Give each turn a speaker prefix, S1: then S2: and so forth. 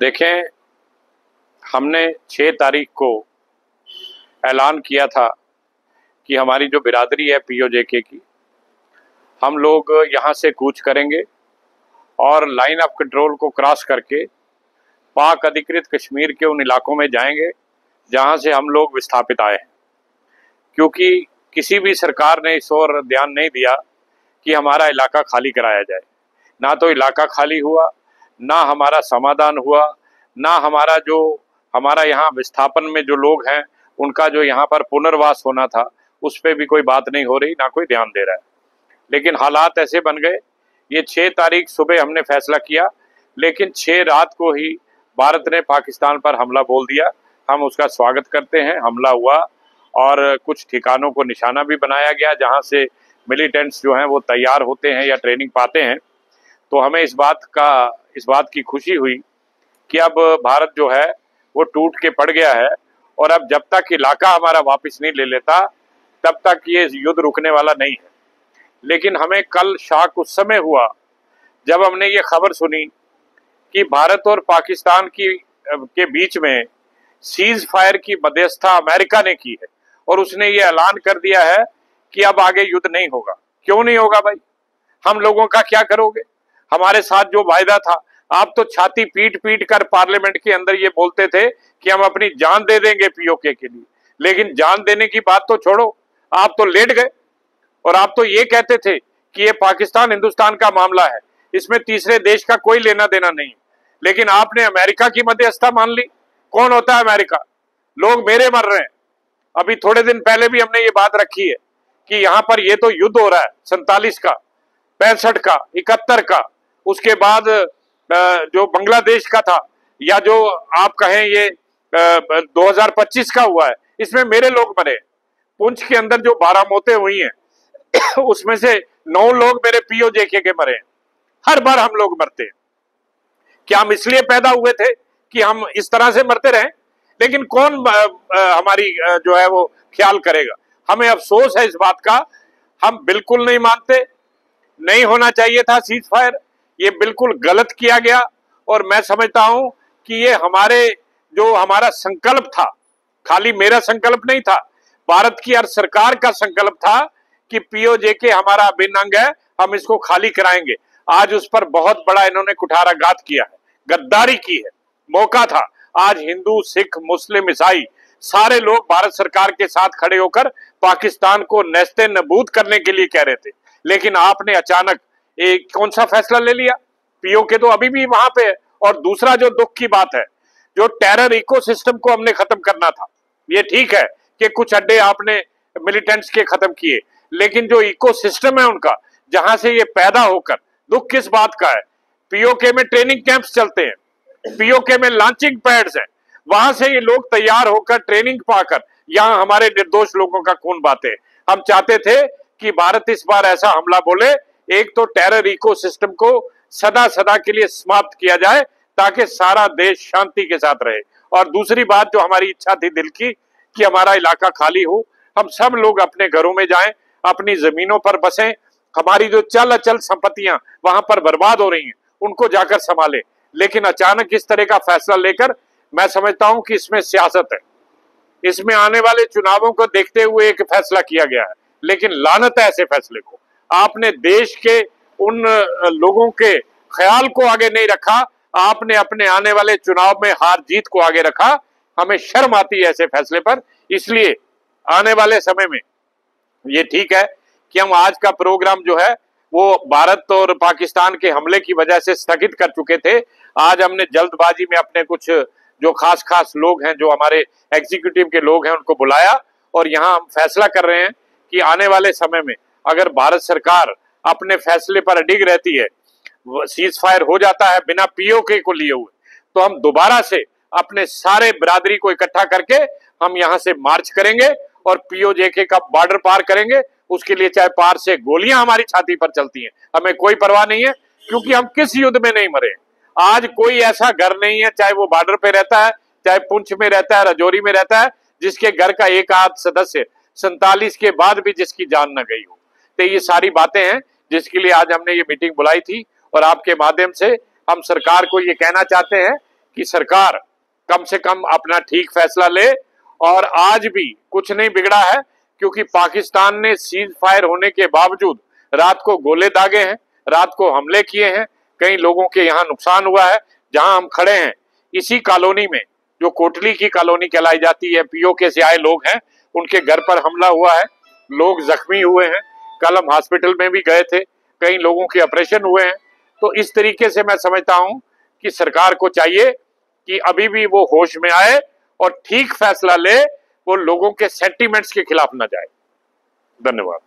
S1: देखें, हमने 6 तारीख को ऐलान किया था कि हमारी जो बिरादरी है पीओजेके की, हम लोग यहाँ से कूच करेंगे और लाइन ऑफ कंट्रोल को क्रॉस करके पाक अधिकृत कश्मीर के उन इलाकों में जाएंगे जहाँ से हम लोग विस्थापित आए हैं। क्योंकि किसी भी सरकार ने इस ओर ध्यान नहीं दिया कि हमारा इलाका खाली कराया जाए। ना तो इलाका खाली हुआ, ना हमारा समाधान हुआ, ना हमारा यहाँ विस्थापन में जो लोग हैं उनका जो यहाँ पर पुनर्वास होना था उस पर भी कोई बात नहीं हो रही, ना कोई ध्यान दे रहा है। लेकिन हालात ऐसे बन गए, ये 6 तारीख सुबह हमने फैसला किया, लेकिन 6 रात को ही भारत ने पाकिस्तान पर हमला बोल दिया। हम उसका स्वागत करते हैं। हमला हुआ और कुछ ठिकानों को निशाना भी बनाया गया जहां से मिलिटेंट्स जो हैं वो तैयार होते हैं या ट्रेनिंग पाते हैं। तो हमें इस बात की खुशी हुई कि अब भारत जो है वो टूट के पड़ गया है और अब जब तक इलाका हमारा वापस नहीं ले लेता तब तक ये युद्ध रुकने वाला नहीं है। लेकिन हमें कल शॉक उस समय हुआ जब हमने ये खबर सुनी कि भारत और पाकिस्तान के बीच में सीज फायर की मध्यस्थता अमेरिका ने की है और उसने ये ऐलान कर दिया है कि अब आगे युद्ध नहीं होगा। क्यों नहीं होगा भाई? हम लोगों का क्या करोगे? हमारे साथ जो वायदा था, आप तो छाती पीट पीट कर पार्लियामेंट के अंदर ये बोलते थे कि हम अपनी जान दे देंगे पीओके के लिए, लेकिन जान देने की बात तो छोड़ो, आप तो लेट गए। और आप तो ये कहते थे कि ये पाकिस्तान हिंदुस्तान का मामला है, इसमें तीसरे देश का कोई लेना देना नहीं। लेकिन आपने अमेरिका की मध्यस्थता मान ली। कौन होता है अमेरिका? लोग मेरे मर रहे हैं। अभी थोड़े दिन पहले भी हमने ये बात रखी है कि यहाँ पर ये तो युद्ध हो रहा है 47 का, 65 का, 71 का, उसके बाद जो बांग्लादेश का था, या जो आप कहें ये 2025 का हुआ है, इसमें मेरे लोग मरे। पुंछ के अंदर जो 12 मौतें हुई हैं उसमें से 9 लोग मेरे पीओजेके के मरे हैं। हर बार हम लोग मरते हैं। क्या हम इसलिए पैदा हुए थे कि हम इस तरह से मरते रहें? लेकिन कौन हमारी जो है वो ख्याल करेगा? हमें अफसोस है इस बात का। हम बिल्कुल नहीं मानते, नहीं होना चाहिए था सीज फायर, ये बिल्कुल गलत किया गया। और मैं समझता हूं कि ये हमारा संकल्प था, खाली मेरा संकल्प नहीं था, भारत की हर सरकार का संकल्प था कि पीओजेके हमारा अभिन्न अंग है, हम इसको खाली कराएंगे। आज उस पर बहुत बड़ा इन्होंने कुठाराघात किया है, गद्दारी की है। मौका था, आज हिंदू, सिख, मुस्लिम, ईसाई सारे लोग भारत सरकार के साथ खड़े होकर पाकिस्तान को नेस्ते नबूद करने के लिए कह रहे थे। लेकिन आपने अचानक एक कौन सा फैसला ले लिया? पीओके तो अभी भी वहां पे है। और दूसरा जो दुख की बात है, जो टेरर इकोसिस्टम को हमने खत्म करना था। ये ठीक है कि कुछ अड्डे आपने मिलिटेंट्स के खत्म किए, लेकिन जो इकोसिस्टम है उनका, जहां से ये पैदा होकर, दुख किस बात का है, पीओके में ट्रेनिंग कैंप्स चलते हैं, पीओके में लॉन्चिंग पैड्स हैं, वहां से ये लोग तैयार होकर ट्रेनिंग पाकर यहां हमारे निर्दोष लोगों का खून बहाते। हम चाहते थे कि भारत इस बार ऐसा हमला बोले, एक तो टेरर इकोसिस्टम को सदा सदा के लिए समाप्त किया जाए ताकि सारा देश शांति के साथ रहे। और दूसरी बात जो हमारी इच्छा थी दिल की कि हमारा इलाका खाली हो, हम सब लोग अपने घरों में जाएं, अपनी जमीनों पर बसें, हमारी जो चल अचल संपत्तियां वहां पर बर्बाद हो रही हैं उनको जाकर संभालें। लेकिन अचानक इस तरह का फैसला लेकर मैं समझता हूं कि इसमें सियासत है। इसमें आने वाले चुनावों को देखते हुए एक फैसला किया गया है, लेकिन लानत है ऐसे फैसले को। आपने देश के उन लोगों के ख्याल को आगे नहीं रखा, आपने अपने आने वाले चुनाव में हार जीत को आगे रखा। हमें शर्म आती है ऐसे फैसले पर। इसलिए आने वाले समय में ये ठीक है कि हम आज का प्रोग्राम जो है वो भारत और पाकिस्तान के हमले की वजह से स्थगित कर चुके थे। आज हमने जल्दबाजी में अपने कुछ जो खास लोग हैं, जो हमारे एग्जीक्यूटिव के लोग हैं, उनको बुलाया और यहाँ हम फैसला कर रहे हैं कि आने वाले समय में अगर भारत सरकार अपने फैसले पर अडिग रहती है, सीज फायर हो जाता है बिना पीओके को लिए हुए, तो हम दोबारा से अपने सारे बिरादरी को इकट्ठा करके हम यहाँ से मार्च करेंगे और पीओजेके का बॉर्डर पार करेंगे। उसके लिए चाहे पार से गोलियां हमारी छाती पर चलती हैं, हमें कोई परवाह नहीं है, क्योंकि हम किस युद्ध में नहीं मरे। आज कोई ऐसा घर नहीं है, चाहे वो बॉर्डर पे रहता है, चाहे पुंछ में रहता है, राजौरी में रहता है, जिसके घर का एक आध सदस्य 47 के बाद भी जिसकी जान न गई हो। तो ये सारी बातें हैं जिसके लिए आज हमने ये मीटिंग बुलाई थी। और आपके माध्यम से हम सरकार को ये कहना चाहते हैं कि सरकार कम से कम अपना ठीक फैसला ले। और आज भी कुछ नहीं बिगड़ा है, क्योंकि पाकिस्तान ने सीज फायर होने के बावजूद रात को गोले दागे हैं, रात को हमले किए हैं, कई लोगों के यहाँ नुकसान हुआ है। जहां हम खड़े हैं इसी कॉलोनी में, जो कोटली की कॉलोनी कहलाई जाती है, पीओके से आए लोग हैं, उनके घर पर हमला हुआ है, लोग जख्मी हुए हैं। कल हम हॉस्पिटल में भी गए थे, कई लोगों के ऑपरेशन हुए हैं। तो इस तरीके से मैं समझता हूं कि सरकार को चाहिए कि अभी भी वो होश में आए और ठीक फैसला ले, वो लोगों के सेंटीमेंट्स के खिलाफ न जाए। धन्यवाद।